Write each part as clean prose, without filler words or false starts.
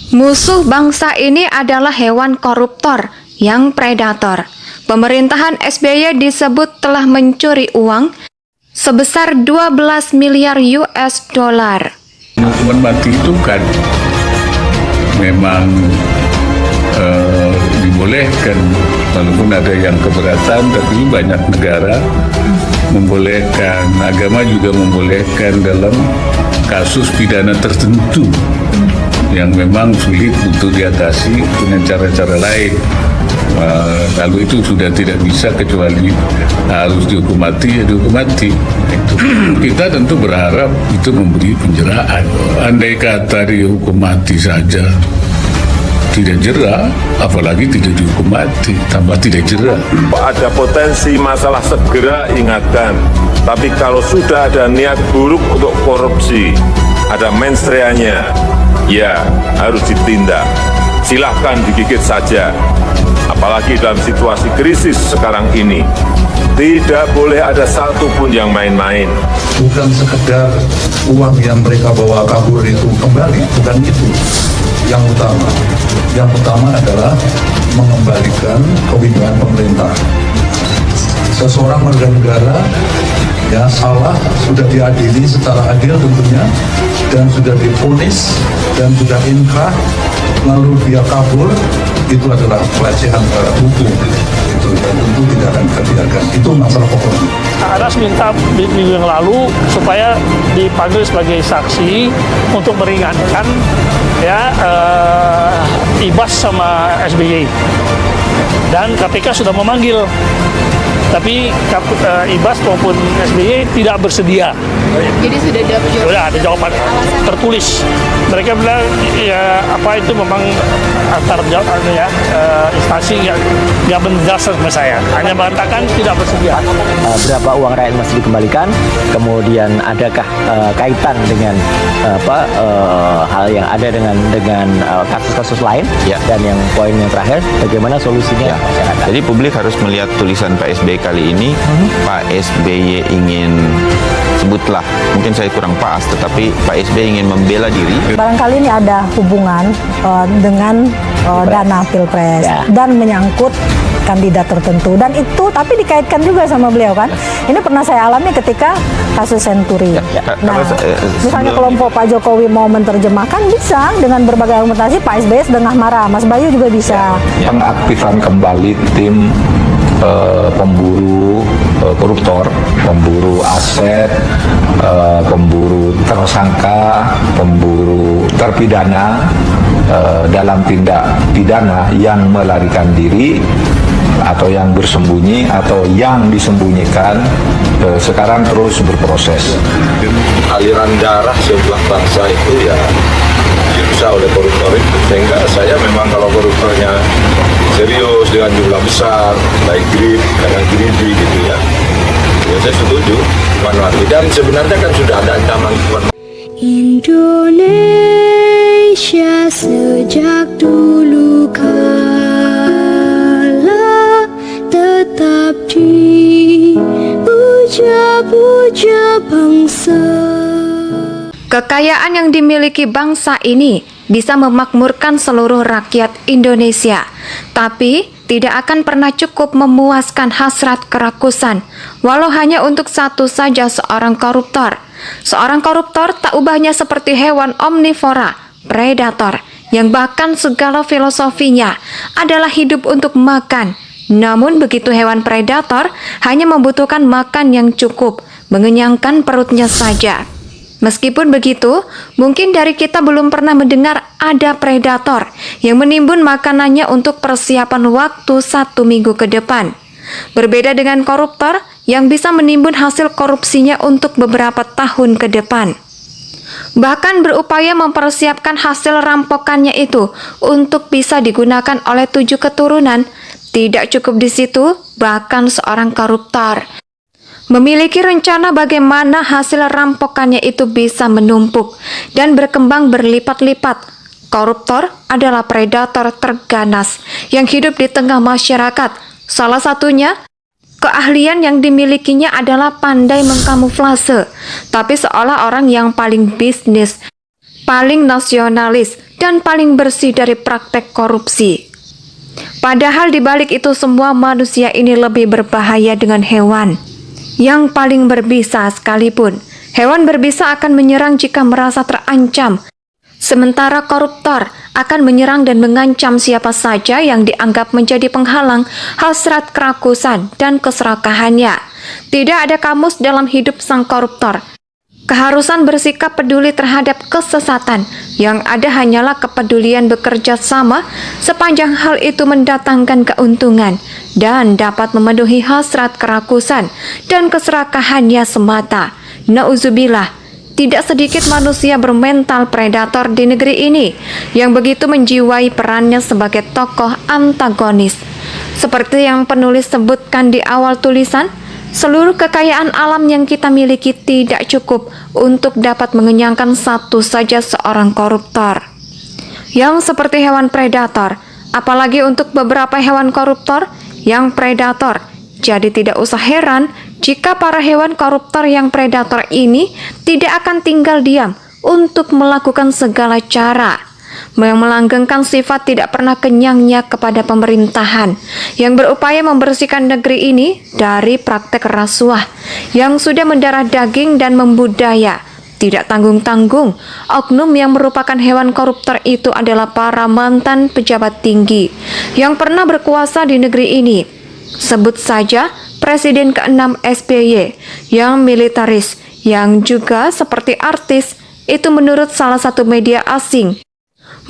Musuh bangsa ini adalah hewan koruptor yang predator. Pemerintahan SBY disebut telah mencuri uang sebesar 12 miliar US dollar. Hukuman mati itu kan memang dibolehkan, walaupun ada yang keberatan, tapi banyak negara membolehkan, agama juga membolehkan dalam kasus pidana tertentu yang memang sulit untuk diatasi dengan cara-cara lain. Lalu itu sudah tidak bisa kecuali harus dihukum mati, ya dihukum mati. Itu. Kita tentu berharap itu memberi penjeraan. Andai kata dihukum mati saja tidak jera, apalagi tidak dihukum mati, tambah tidak jera. Ada potensi masalah, segera ingatkan. Tapi kalau sudah ada niat buruk untuk korupsi, ada mensreanya, ya harus ditindak. Silahkan digigit saja. Apalagi dalam situasi krisis sekarang ini, tidak boleh ada satupun yang main-main. Bukan sekedar uang yang mereka bawa kabur itu kembali, bukan itu yang utama. Yang utama adalah mengembalikan kewibawan pemerintah. Seseorang warga negara ya salah, sudah diadili secara adil tentunya, dan sudah divonis dan sudah inkrah, lalu dia kabur, itu adalah pelecehan terhadap hukum. Itu dan tentu tidak akan kita biarkan. Itu masalah pokoknya. Anas minta minggu yang lalu supaya dipanggil sebagai saksi untuk meringankan ya Ibas sama SBY, dan KPK sudah memanggil, tapi Ibas maupun SBY tidak bersedia. Jadi sudah ada jawaban tertulis. Mereka bilang ya apa itu memang antar instansi yang menjelaskan sama saya, hanya mengatakan tidak bersedia. Berapa uang rakyat masih dikembalikan, kemudian adakah kaitan dengan hal yang ada dengan kasus-kasus lain, dan yang poin yang terakhir bagaimana solusinya masyarakat. Jadi publik harus melihat tulisan Pak SBY kali ini. Pak SBY ingin, sebutlah, mungkin saya kurang pas, tetapi Pak SBY ingin membela diri. Barangkali ini ada hubungan dengan dana Pilpres dan menyangkut kandidat tertentu, dan itu tapi dikaitkan juga sama beliau kan. Ini pernah saya alami ketika kasus Senturi. Nah, misalnya kelompok Pak Jokowi mau menerjemahkan, bisa dengan berbagai argumentasi. Pak SBY sedang marah, Mas Bayu juga bisa. Pengaktifan kembali tim pemburu koruptor, pemburu aset, pemburu tersangka, pemburu terpidana dalam tindak pidana yang melarikan diri atau yang bersembunyi atau yang disembunyikan, sekarang terus berproses. Aliran darah sebuah bangsa itu ya dirusak oleh koruptor itu. Sehingga saya memang kalau koruptornya serius dengan jumlah besar, baik grip, kanan greedy gitu ya, saya setuju hukuman mati. Dan sebenarnya kan sudah ada ancaman hukuman mati. Indonesia sejak dulu kala tetap dipuja-puja bangsa. Kekayaan yang dimiliki bangsa ini bisa memakmurkan seluruh rakyat Indonesia, tapi tidak akan pernah cukup memuaskan hasrat kerakusan, walau hanya untuk satu saja seorang koruptor. Seorang koruptor tak ubahnya seperti hewan omnivora, predator, yang bahkan segala filosofinya adalah hidup untuk makan. Namun begitu hewan predator hanya membutuhkan makan yang cukup, mengenyangkan perutnya saja. Meskipun begitu, mungkin dari kita belum pernah mendengar ada predator yang menimbun makanannya untuk persiapan waktu 1 minggu ke depan. Berbeda dengan koruptor yang bisa menimbun hasil korupsinya untuk beberapa tahun ke depan. Bahkan berupaya mempersiapkan hasil rampokannya itu untuk bisa digunakan oleh 7 keturunan. Tidak cukup di situ, bahkan seorang koruptor memiliki rencana bagaimana hasil rampokannya itu bisa menumpuk dan berkembang berlipat-lipat. Koruptor adalah predator terganas yang hidup di tengah masyarakat. Salah satunya, keahlian yang dimilikinya adalah pandai mengkamuflase, tapi seolah orang yang paling bisnis, paling nasionalis, dan paling bersih dari praktek korupsi. Padahal di balik itu semua manusia ini lebih berbahaya dengan hewan. Yang paling berbisa sekalipun, hewan berbisa akan menyerang jika merasa terancam. Sementara koruptor akan menyerang dan mengancam siapa saja yang dianggap menjadi penghalang hasrat kerakusan dan keserakahannya. Tidak ada kamus dalam hidup sang koruptor. Keharusan bersikap peduli terhadap kesesatan, yang ada hanyalah kepedulian bekerja sama sepanjang hal itu mendatangkan keuntungan dan dapat memenuhi hasrat kerakusan dan keserakahannya semata. Nauzubillah. Tidak sedikit manusia bermental predator di negeri ini yang begitu menjiwai perannya sebagai tokoh antagonis. Seperti yang penulis sebutkan di awal tulisan, seluruh kekayaan alam yang kita miliki tidak cukup untuk dapat mengenyangkan satu saja seorang koruptor. Yang seperti hewan predator, apalagi untuk beberapa hewan koruptor yang predator. Jadi tidak usah heran jika para hewan koruptor yang predator ini tidak akan tinggal diam untuk melakukan segala cara, yang melanggengkan sifat tidak pernah kenyangnya kepada pemerintahan, yang berupaya membersihkan negeri ini dari praktek rasuah, yang sudah mendarah daging dan membudaya. Tidak tanggung-tanggung, oknum yang merupakan hewan koruptor itu adalah para mantan pejabat tinggi yang pernah berkuasa di negeri ini. Sebut saja Presiden ke-6 SBY yang militaris, yang juga seperti artis, itu menurut salah satu media asing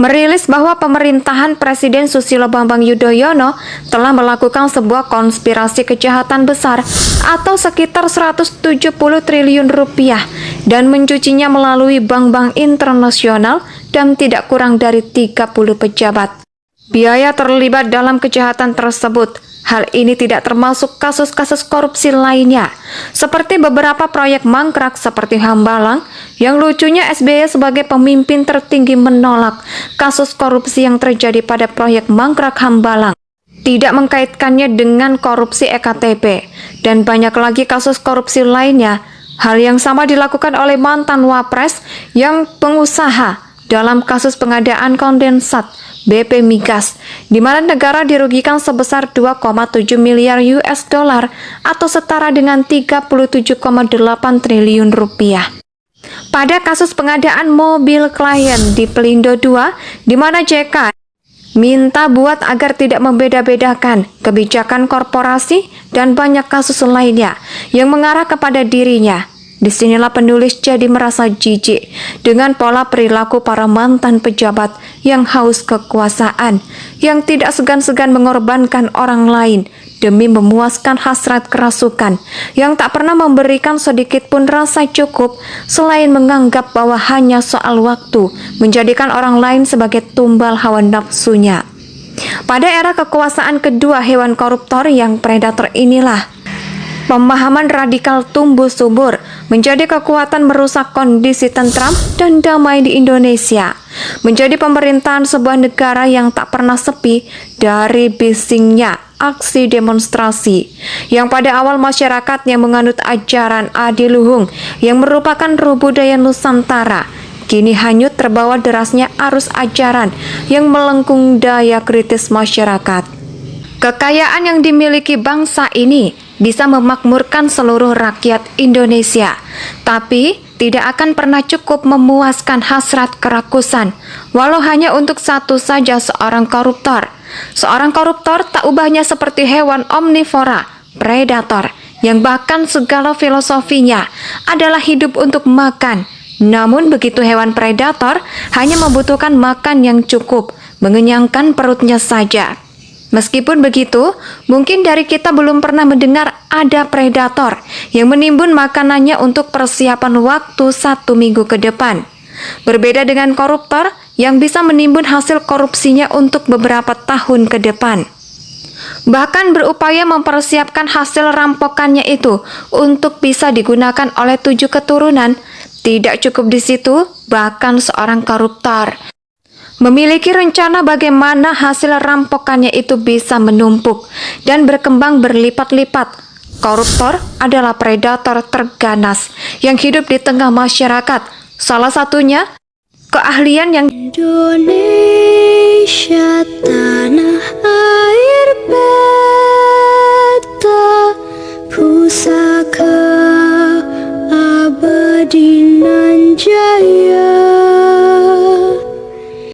merilis bahwa pemerintahan Presiden Susilo Bambang Yudhoyono telah melakukan sebuah konspirasi kejahatan besar atau sekitar 170 triliun rupiah dan mencucinya melalui bank-bank internasional dan tidak kurang dari 30 pejabat. Biaya terlibat dalam kejahatan tersebut. Hal ini tidak termasuk kasus-kasus korupsi lainnya, seperti beberapa proyek mangkrak seperti Hambalang, yang lucunya SBY sebagai pemimpin tertinggi menolak kasus korupsi yang terjadi pada proyek mangkrak Hambalang, tidak mengkaitkannya dengan korupsi EKTP, dan banyak lagi kasus korupsi lainnya. Hal yang sama dilakukan oleh mantan Wapres yang pengusaha dalam kasus pengadaan kondensat BP Migas, di mana negara dirugikan sebesar 2,7 miliar US dollar atau setara dengan 37,8 triliun rupiah. Pada kasus pengadaan mobil klien di Pelindo II, di mana JK minta buat agar tidak membeda-bedakan kebijakan korporasi dan banyak kasus lainnya yang mengarah kepada dirinya. Disinilah penulis jadi merasa jijik dengan pola perilaku para mantan pejabat yang haus kekuasaan, yang tidak segan-segan mengorbankan orang lain demi memuaskan hasrat kerasukan, yang tak pernah memberikan sedikit pun rasa cukup selain menganggap bahwa hanya soal waktu menjadikan orang lain sebagai tumbal hawa nafsunya. Pada era kekuasaan kedua hewan koruptor yang predator inilah, pemahaman radikal tumbuh subur menjadi kekuatan merusak kondisi tentram dan damai di Indonesia, menjadi pemerintahan sebuah negara yang tak pernah sepi dari bisingnya aksi demonstrasi, yang pada awal masyarakatnya menganut ajaran adiluhung yang merupakan ruh budaya Nusantara, kini hanyut terbawa derasnya arus ajaran yang melengkung daya kritis masyarakat. Kekayaan yang dimiliki bangsa ini bisa memakmurkan seluruh rakyat Indonesia, tapi tidak akan pernah cukup memuaskan hasrat kerakusan, walau hanya untuk satu saja seorang koruptor. Seorang koruptor tak ubahnya seperti hewan omnivora, predator, yang bahkan segala filosofinya adalah hidup untuk makan. Namun begitu hewan predator hanya membutuhkan makan yang cukup, mengenyangkan perutnya saja. Meskipun begitu, mungkin dari kita belum pernah mendengar ada predator yang menimbun makanannya untuk persiapan waktu 1 minggu ke depan. Berbeda dengan koruptor yang bisa menimbun hasil korupsinya untuk beberapa tahun ke depan. Bahkan berupaya mempersiapkan hasil rampokannya itu untuk bisa digunakan oleh 7 keturunan. Tidak cukup di situ, bahkan seorang koruptor memiliki rencana bagaimana hasil rampokannya itu bisa menumpuk dan berkembang berlipat-lipat. Koruptor adalah predator terganas yang hidup di tengah masyarakat. Salah satunya keahlian yang Indonesia tanah air beta, pusaka abadi nan jaya.